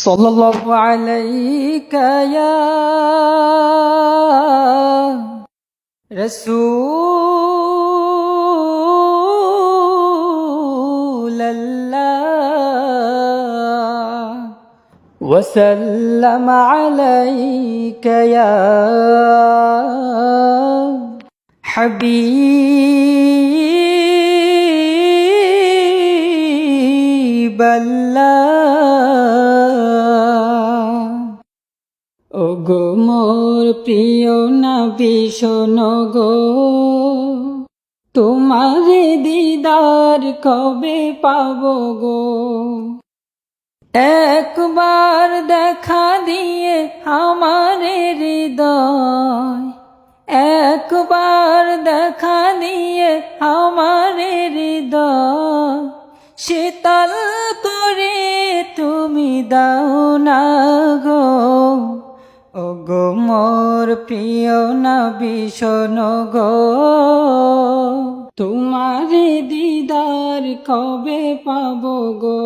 সাল্লাল্লাহু আলাইকা ইয়া রাসূলাল্লাহ ওয়া সাল্লামা আলাইকা ইয়া হাবিবাল্লাহ। ওগো মোর প্রিয় নবী শোনো গো, তোমারে দিদার কবে পাবো গো। একবার দেখা দিয়ে আমারে হৃদয়, একবার দেখা দিয়ে আমারে হৃদয় শীতল করে তুমি দাও না গো। ওগো মোর প্রিয় নবী শোনো গো, তোমারে দিদার কবে পাবো গো।